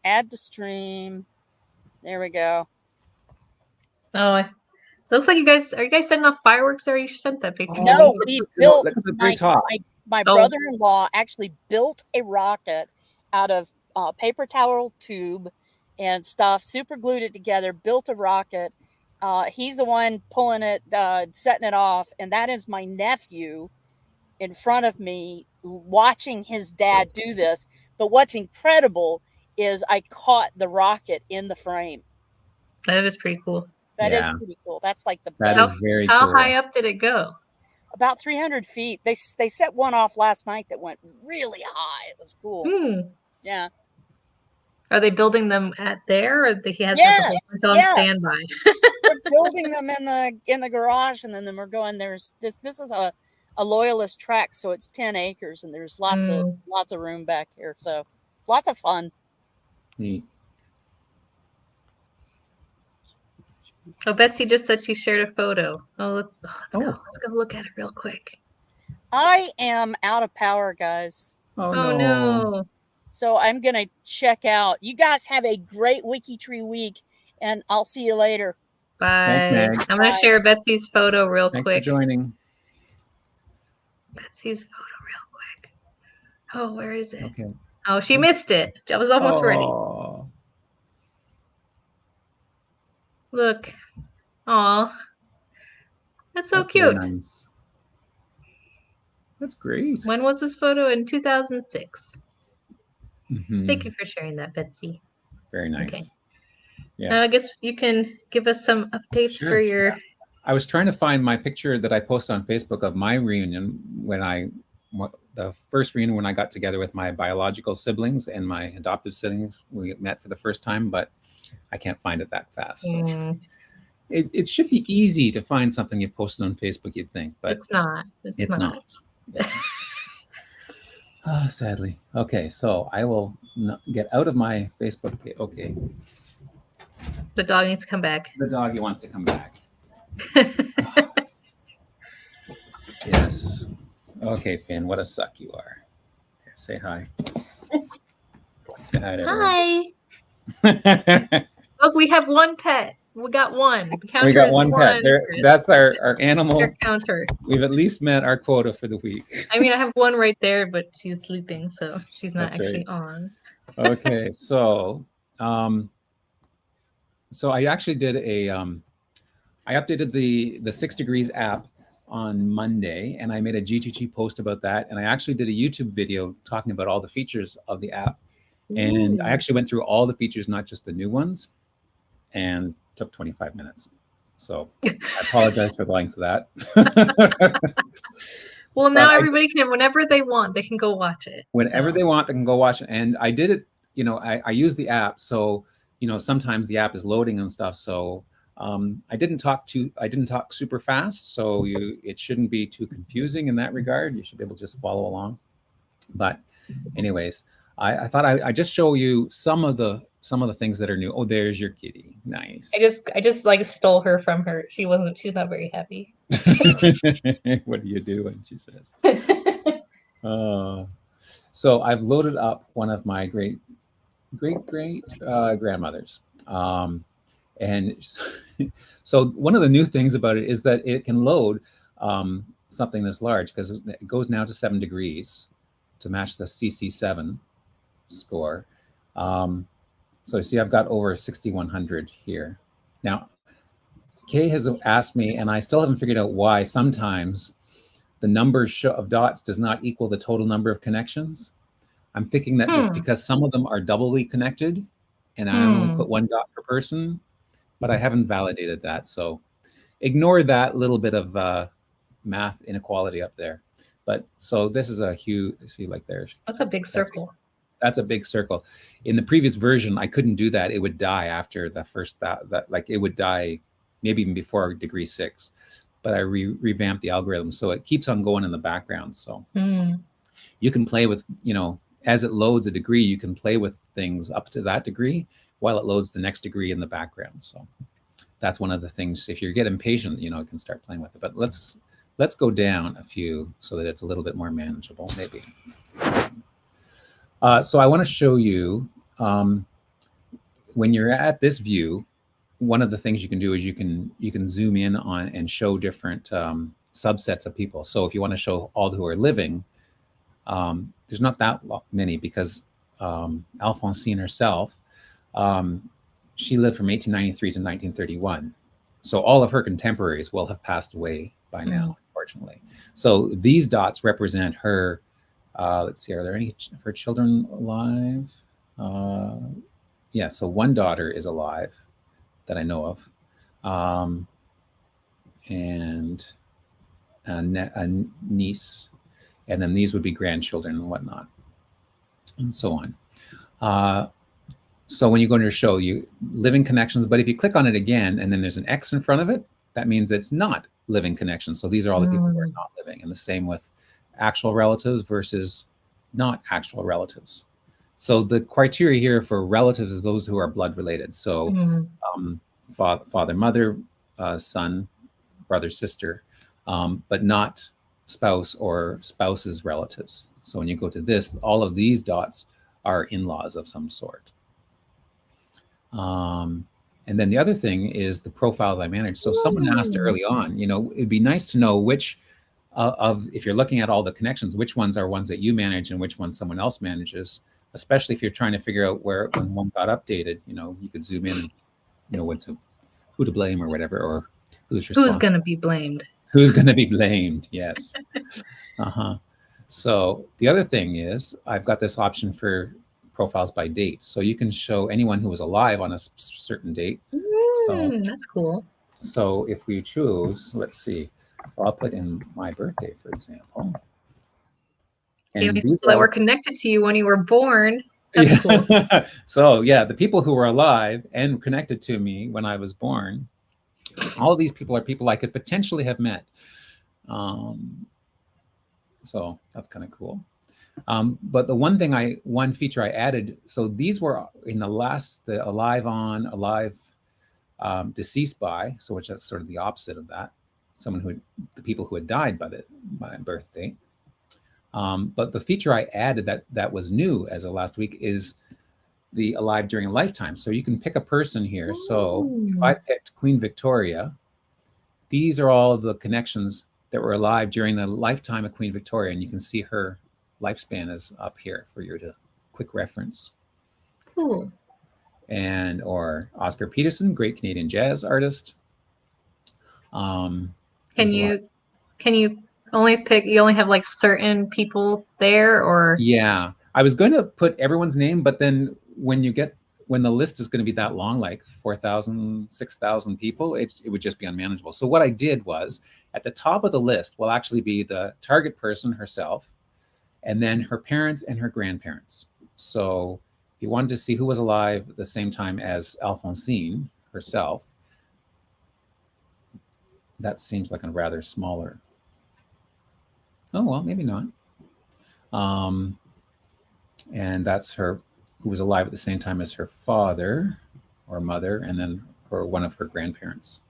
Add to stream. There we go. Oh, looks like you guys setting off fireworks there? You sent that picture. No, we built my Oh. brother-in-law actually built a rocket out of paper towel tube and stuff, super glued it together, built a rocket. He's the one pulling it, setting it off, and that is my nephew in front of me watching his dad do this. But what's incredible is I caught the rocket in the frame. That is pretty cool. That is pretty cool. That's like the that best. is very How cool. high up did it go? About 300 feet. They set one off last night that went really high. It was cool. Yeah. Are they building them at there, or he has on standby? We're building them in the garage, and then we're going. There's this is a loyalist track, so it's 10 acres, and there's lots of room back here. So lots of fun. Neat. Oh, Betsy just said she shared a photo. Oh, let's go. Let's go look at it real quick. I am out of power, guys. Oh no. So I'm going to check out. You guys have a great WikiTree week, and I'll see you later. Bye. Thanks, I'm going to share Betsy's photo real Thanks quick. for joining. Betsy's photo real quick. Oh, where is it? Okay. Oh, she missed it. I was almost ready. Look. Aw. That's so cute. Nice. That's great. When was this photo? In 2006. Mm-hmm. Thank you for sharing that, Betsy. Very nice. Okay. Yeah. I guess you can give us some updates for your... I was trying to find my picture that I posted on Facebook of my reunion the first reunion when I got together with my biological siblings and my adoptive siblings. We met for the first time, but I can't find it that fast. So. It should be easy to find something you've posted on Facebook, you'd think, but it's not. It's not. Sadly. Okay, so I will get out of my Facebook page. Okay. The dog needs to come back. The doggy wants to come back. Yes. Okay, Finn, what a suck you are. Here, say hi. Say hi to Hi. Look, we have one pet. We got one. We got one pet. That's our animal. Counter. We've at least met our quota for the week. I mean, I have one right there, but she's sleeping, so she's not actually on. Okay, so I actually did I updated the 6 Degrees app on Monday, and I made a GTG post about that, and I actually did a YouTube video talking about all the features of the app. And I actually went through all the features, not just the new ones, and took 25 minutes. So I apologize for the length of that. Well, now everybody can, whenever they want, they can go watch it. Whenever they want, they can go watch it. And I did it, I use the app. So, sometimes the app is loading and stuff. So I didn't talk super fast. So it shouldn't be too confusing in that regard. You should be able to just follow along. But anyways, I thought I'd just show you some of the things that are new. Oh, there's your kitty. Nice. I just like stole her from her. She's not very happy. What do you do when she says? So I've loaded up one of my great grandmothers. And so one of the new things about it is that it can load something this large, because it goes now to 7 degrees to match the CC7 score. So see, I've got over 6,100 here. Now, Kay has asked me, and I still haven't figured out why sometimes the number of dots does not equal the total number of connections. I'm thinking that it's because some of them are doubly connected, and I only put 1 dot per person, but I haven't validated that. So ignore that little bit of math inequality up there. But so this is a huge, see, like there's. That's a big circle. That's a big circle. In the previous version, I couldn't do that. It would die after the first, that like it would die maybe even before degree 6. But I revamped the algorithm, so it keeps on going in the background. So you can play with, you know, as it loads a degree, you can play with things up to that degree while it loads the next degree in the background. So that's one of the things. If you get impatient, you know, you can start playing with it. But let's go down a few so that it's a little bit more manageable, maybe. So I want to show you, when you're at this view, one of the things you can do is you can zoom in on and show different subsets of people. So if you want to show all who are living, there's not that many, because Alphonsine herself, she lived from 1893 to 1931. So all of her contemporaries will have passed away by now, unfortunately. So these dots represent her. Let's see, are there any of her children alive? Yeah, so 1 daughter is alive that I know of, and a niece, and then these would be grandchildren and whatnot, and so on. So when you go into your show, you living connections, but if you click on it again and then there's an X in front of it, that means it's not living connections. So these are all the people who are not living, and the same with actual relatives versus not actual relatives. So the criteria here for relatives is those who are blood related. So father, mother, son, brother, sister, but not spouse or spouse's relatives. So when you go to this, all of these dots are in-laws of some sort. And then the other thing is the profiles I manage. So someone asked early on, you know, it'd be nice to know which if you're looking at all the connections, which ones are ones that you manage and which ones someone else manages, especially if you're trying to figure out when one got updated. You know, you could zoom in and, you know, who to blame or whatever, or who's responsible. Who's going to be blamed? Who's going to be blamed? Yes. So the other thing is I've got this option for profiles by date. So you can show anyone who was alive on a certain date. So that's cool. So if we choose, let's see, so I'll put in my birthday, for example. And people that were connected to you when you were born. That's cool. So yeah, the people who were alive and connected to me when I was born, all of these people are people I could potentially have met. So that's kind of cool. But the one feature I added, so these were in the alive on, alive, deceased by, so which is sort of the opposite of that. The people who had died by my birthday. But the feature I added that was new as of last week is the alive during a lifetime. So you can pick a person here. So if I picked Queen Victoria, these are all the connections that were alive during the lifetime of Queen Victoria, and you can see her lifespan is up here for your quick reference. Cool. Or Oscar Peterson, great Canadian jazz artist. Can you only pick? You only have like certain people there, or? Yeah, I was going to put everyone's name, but then when the list is going to be that long, like 4,000, 6,000 people, it would just be unmanageable. So what I did was, at the top of the list will actually be the target person herself, and then her parents and her grandparents. So if you wanted to see who was alive at the same time as Alphonsine herself, that seems like a rather smaller. Oh, well, maybe not. And that's her, who was alive at the same time as her father or mother, and then one of her grandparents.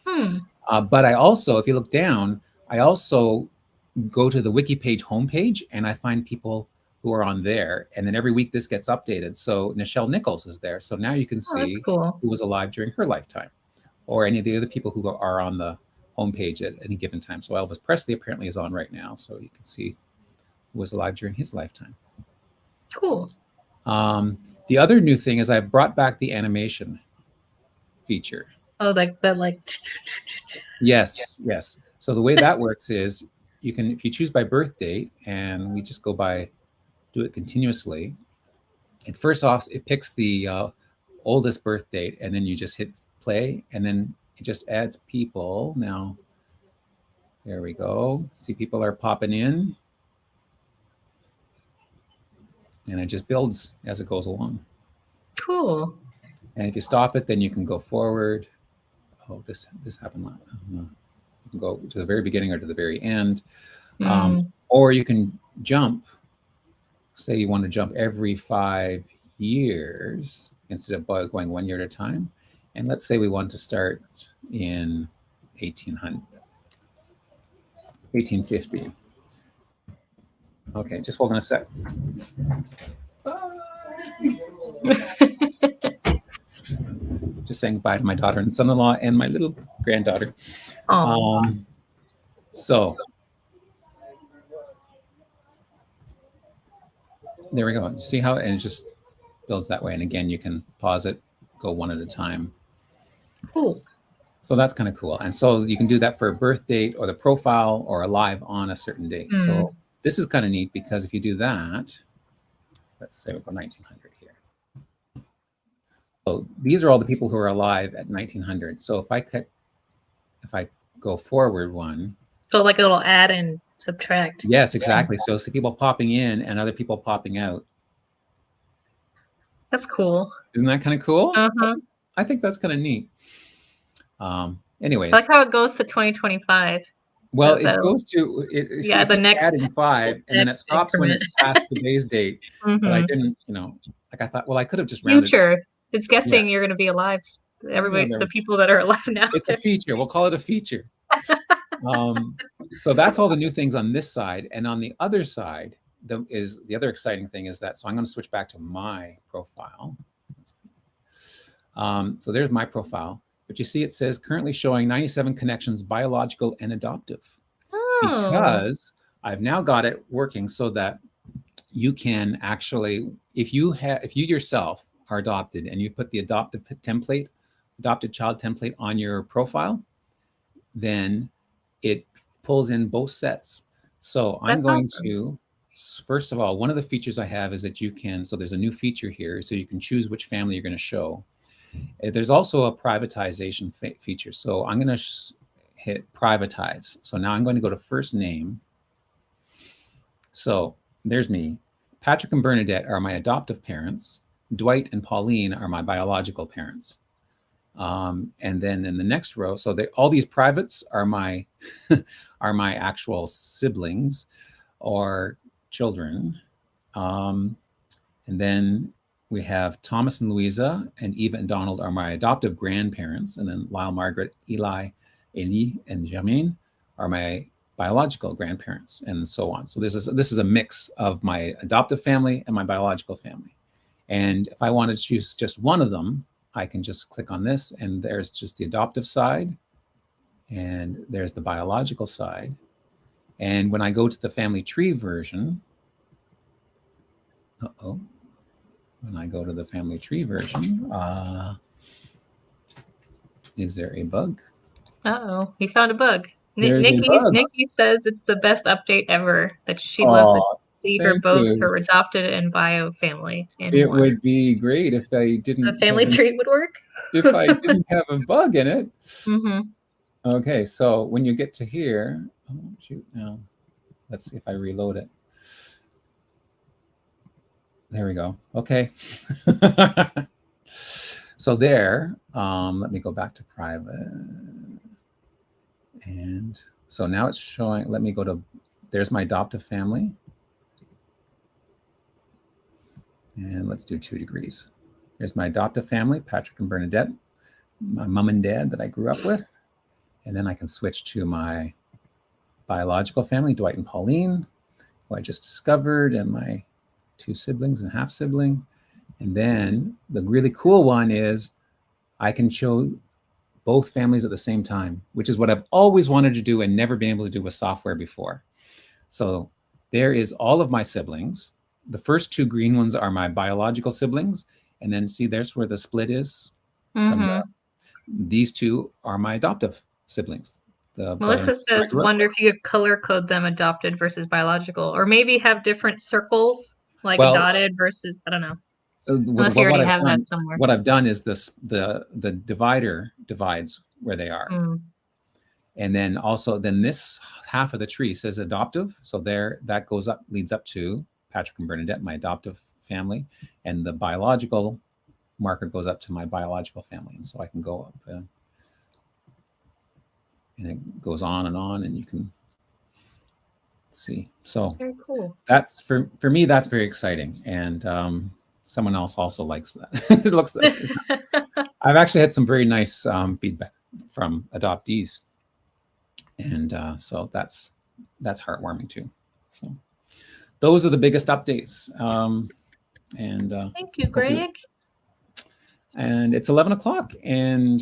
But I also, if you look down, I also go to the wiki page homepage and I find people who are on there. And then every week this gets updated. So Nichelle Nichols is there. So now you can see who was alive during her lifetime, or any of the other people who are on the homepage at any given time. So Elvis Presley apparently is on right now. So you can see who was alive during his lifetime. Cool. The other new thing is I've brought back the animation feature. Oh, like that, like. Yes. So the way that works is you can, if you choose by birth date, and we just do it continuously. And first off, it picks the oldest birth date, and then you just hit play, and then it just adds people. Now, there we go. See, people are popping in, and it just builds as it goes along. Cool. And if you stop it, then you can go forward. Oh, this happened. You can go to the very beginning or to the very end, or you can jump. Say you want to jump every 5 years instead of going 1 year at a time. And let's say we want to start in 1850. Okay, just hold on a sec. Just saying goodbye to my daughter and son-in-law and my little granddaughter. So there we go. See how and it just builds that way. And again, you can pause it, go one at a time. Cool. So that's kind of cool. And so you can do that for a birth date or the profile or a live on a certain date. So this is kind of neat because if you do that, let's say we'll go 1900 here. So these are all the people who are alive at 1900. So if I go forward one. So like a little add and subtract. Yes, exactly. So see people popping in and other people popping out. That's cool. Isn't that kind of cool? Uh-huh. I think that's kind of neat. Anyways. I like how it goes to 2025. Well, it goes to the next adding 5, and then it stops when it's past today's date. But I didn't, like I thought, well, I could have just rounded. Future. It's guessing you're going to be alive. Everybody, the people that are alive now. It's a feature. We'll call it a feature. So that's all the new things on this side, and on the other side, the other exciting thing is that. So I'm going to switch back to my profile. So there's my profile. But you see, it says currently showing 97 connections, biological and adoptive. Because I've now got it working so that you can actually, if you yourself are adopted and you put the adopted child template on your profile, then it pulls in both sets. So I'm going to, first of all, one of the features I have is that you can, so there's a new feature here, so you can choose which family you're going to show. There's also a privatization feature. So I'm going to hit privatize. So now I'm going to go to first name. So there's me. Patrick and Bernadette are my adoptive parents. Dwight and Pauline are my biological parents. And then in the next row, so all these privates are my are my actual siblings or children. And then we have Thomas and Louisa, and Eva and Donald are my adoptive grandparents. And then Lyle, Margaret, Eli, and Jermaine are my biological grandparents, and so on. So this is a mix of my adoptive family and my biological family. And if I want to choose just one of them, I can just click on this, and there's just the adoptive side, and there's the biological side. And when I go to the family tree version, when I go to the family tree version, is there a bug? He found a bug. Nikki says it's the best update ever, that she loves it. See her both her adopted and bio family. It would be great if I didn't. The family tree would work. If I didn't have a bug in it. Okay, so when you get to here, now let's see if I reload it. There we go. Okay. So there, let me go back to private. And so now it's showing, let me go to, there's my adoptive family. And let's do 2 degrees. There's my adoptive family, Patrick and Bernadette, my mom and dad that I grew up with. And then I can switch to my biological family, Dwight and Pauline, who I just discovered, and my 2 siblings and half sibling. And then the really cool one is I can show both families at the same time, which is what I've always wanted to do and never been able to do with software before. So there is all of my siblings. The first 2 green ones are my biological siblings. And then see, there's where the split is. These 2 are my adoptive siblings. Melissa says, wonder if you could color code them adopted versus biological, or maybe have different circles, like dotted versus, I don't know. Unless you already have that somewhere. What I've done is the divider divides where they are. And then also this half of the tree says adoptive. So that leads up to Patrick and Bernadette, my adoptive family. And the biological marker goes up to my biological family. And so I can go up and it goes on, and you can see. So very cool. That's for me, that's very exciting. And someone else also likes that. It looks like I've actually had some very nice feedback from adoptees. And so that's heartwarming too. So those are the biggest updates. Thank you, Greg. And it's 11 o'clock. And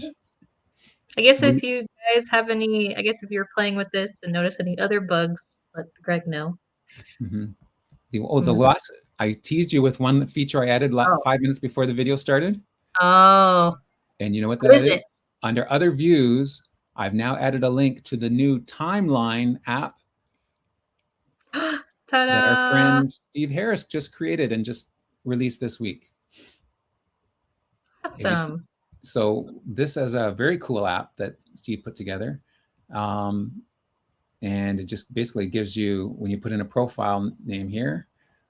I guess if you guys have any, if you're playing with this and notice any other bugs, let Greg know. The last, I teased you with one feature I added 5 minutes before the video started. Oh. And you know what that is? Under other views, I've now added a link to the new timeline app that our friend Steve Harris just created and just released this week. Awesome. So this is a very cool app that Steve put together. And it just basically gives you, when you put in a profile name here,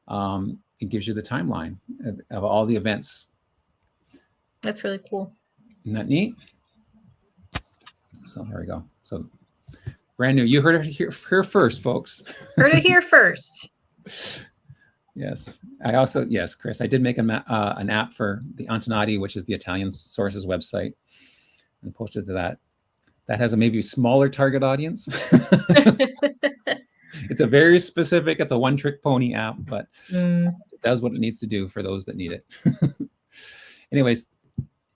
it gives you the timeline of all the events. That's really cool. Isn't that neat? So there we go. So brand new. You heard it here first, folks. Heard it here first. Yes. Yes, Chris, I did make an app for the Untitled Chapter, which is the Italian sources website, and posted to that. That has a maybe smaller target audience. It's a very specific, it's a one-trick pony app, but it does what it needs to do for those that need it. Anyways,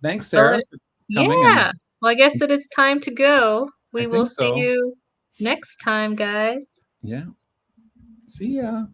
thanks, Sarah, for coming. Yeah. Well, I guess that it's time to go. We will see you next time, guys. Yeah. See ya.